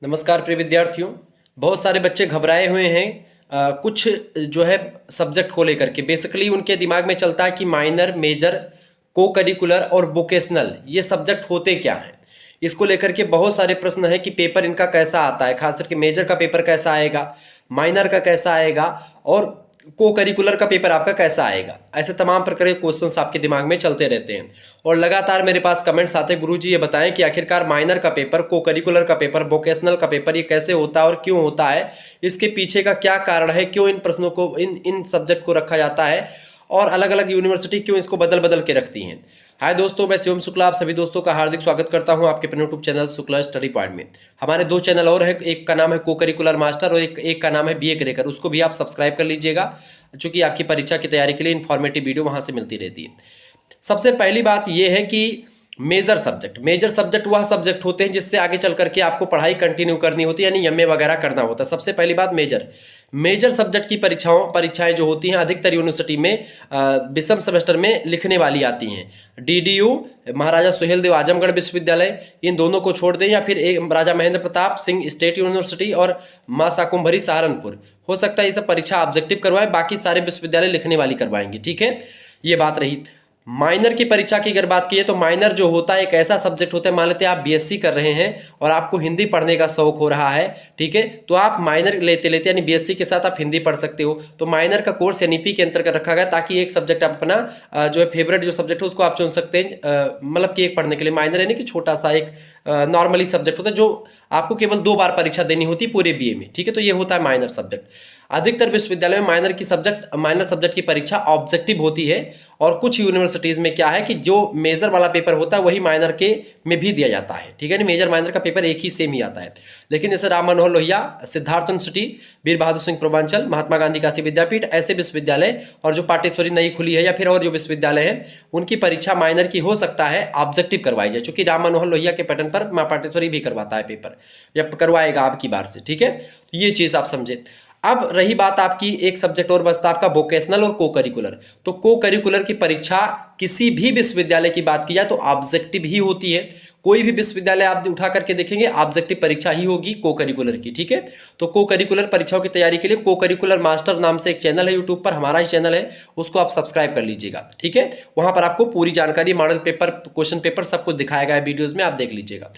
नमस्कार प्रिय विद्यार्थियों। बहुत सारे बच्चे घबराए हुए हैं कुछ जो है सब्जेक्ट को लेकर के। बेसिकली उनके दिमाग में चलता है कि माइनर, मेजर, को करिकुलर और वोकेशनल ये सब्जेक्ट होते क्या हैं। इसको लेकर के बहुत सारे प्रश्न हैं कि पेपर इनका कैसा आता है, खास करके मेजर का पेपर कैसा आएगा, माइनर का कैसा आएगा और को करिकुलर का पेपर आपका कैसा आएगा। ऐसे तमाम प्रकार के क्वेश्चंस आपके दिमाग में चलते रहते हैं और लगातार मेरे पास कमेंट्स आते हैं, गुरुजी ये बताएं कि आखिरकार माइनर का पेपर, को करिकुलर का पेपर, वोकेशनल का पेपर ये कैसे होता है और क्यों होता है, इसके पीछे का क्या कारण है, क्यों इन प्रश्नों को इन सब्जेक्ट को रखा जाता है और अलग अलग यूनिवर्सिटी क्यों इसको बदल बदल के रखती हैं। हाय दोस्तों, मैं शिवम शुक्ला आप सभी दोस्तों का हार्दिक स्वागत करता हूं आपके अपने YouTube channel Shukla study point में। हमारे दो चैनल और हैं, एक का नाम है को करिकुलर मास्टर और एक का नाम है बीए क्रैकर। उसको भी आप सब्सक्राइब कर लीजिएगा, चूँकि आपकी परीक्षा की तैयारी के लिए इन्फॉर्मेटिव वीडियो वहाँ से मिलती रहती है। सबसे पहली बात यह है कि मेजर सब्जेक्ट वह सब्जेक्ट होते हैं जिससे आगे चल करके आपको पढ़ाई कंटिन्यू करनी होती है, यानी एमए वगैरह करना होता है। सबसे पहली बात मेजर सब्जेक्ट की परीक्षाएं जो होती हैं अधिकतर यूनिवर्सिटी में विषम सेमेस्टर में लिखने वाली आती हैं। डीडीयू, महाराजा सुहेलदेव आजमगढ़ विश्वविद्यालय, इन दोनों को छोड़ दें, या फिर एक राजा महेंद्र प्रताप सिंह स्टेट यूनिवर्सिटी और मां शाकुंभरी सहारनपुर। हो सकता है ये सब परीक्षा ऑब्जेक्टिव करवाएं, बाकी सारे विश्वविद्यालय लिखने वाली करवाएंगे। ठीक है, ये बात रही। माइनर की परीक्षा की अगर बात की तो माइनर जो होता है एक ऐसा सब्जेक्ट होता है, मान लेते हैं आप बीएससी कर रहे हैं और आपको हिंदी पढ़ने का शौक हो रहा है, ठीक है, तो आप माइनर लेते लेते यानी बीएससी के साथ आप हिंदी पढ़ सकते हो। तो माइनर का कोर्स एनईपी के अंतर्गत रखा गया ताकि एक सब्जेक्ट आप अपना जो है फेवरेट जो सब्जेक्ट है उसको आप चुन सकते हैं, मतलब कि एक पढ़ने के लिए। माइनर यानी कि छोटा सा एक नॉर्मली सब्जेक्ट होता है जो आपको केवल 2 बार परीक्षा देनी होती है पूरे बीए में। ठीक है, तो ये होता है माइनर सब्जेक्ट। अधिकतर विश्वविद्यालय में माइनर सब्जेक्ट की परीक्षा ऑब्जेक्टिव होती है और कुछ यूनिवर्सिटीज़ में क्या है कि जो मेजर वाला पेपर होता है वही माइनर के में भी दिया जाता है। ठीक है, नहीं मेजर माइनर का पेपर एक ही सेम ही आता है। लेकिन जैसे राम मनोहर लोहिया, सिद्धार्थ यूनिवर्सिटी, वीर बहादुर सिंह पूर्वांचल, महात्मा गांधी काशी विद्यापीठ, ऐसे विश्वविद्यालय और जो पाटेश्वरी नई खुली है या फिर और जो विश्वविद्यालय हैं उनकी परीक्षा माइनर की हो सकता है ऑब्जेक्टिव करवाई जाए, चूंकि राम मनोहर लोहिया के पैटर्न पर मां पाटेश्वरी भी करवाता है पेपर या करवाएगा आपकी बार से। ठीक है, तो ये चीज़ आप समझे। अब रही बात आपकी एक सब्जेक्ट और बचता आपका वोकेशनल और को करिकुलर। तो को करिकुलर की परीक्षा किसी भी विश्वविद्यालय की बात की जाए तो ऑब्जेक्टिव ही होती है। कोई भी विश्वविद्यालय आप उठा करके देखेंगे ऑब्जेक्टिव परीक्षा ही होगी को करिकुलर की। ठीक है, तो को करिकुलर परीक्षाओं की तैयारी के लिए को करिकुलर मास्टर नाम से एक चैनल है यूट्यूब पर, हमारा ही चैनल है, उसको आप सब्सक्राइब कर लीजिएगा। ठीक है, वहां पर आपको पूरी जानकारी, मॉडल पेपर, क्वेश्चन पेपर सब कुछ दिखाया गया है वीडियोज में, आप देख लीजिएगा।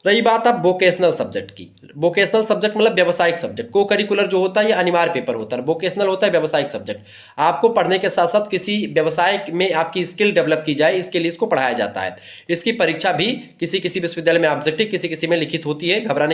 रही बात अब वोकेशनल सब्जेक्ट की। वोकेशनल सब्जेक्ट मतलब व्यावसायिक सब्जेक्ट। को करिकुलर जो होता है ये अनिवार्य पेपर होता है, वोकेशनल होता है व्यावसायिक सब्जेक्ट। आपको पढ़ने के साथ साथ किसी व्यवसाय में आपकी स्किल डेवलप की जाए इसके लिए इसको पढ़ाया जाता है। इसकी परीक्षा भी किसी किसी विश्वविद्यालय में ऑब्जेक्टिव, किसी किसी में लिखित होती है, घबराने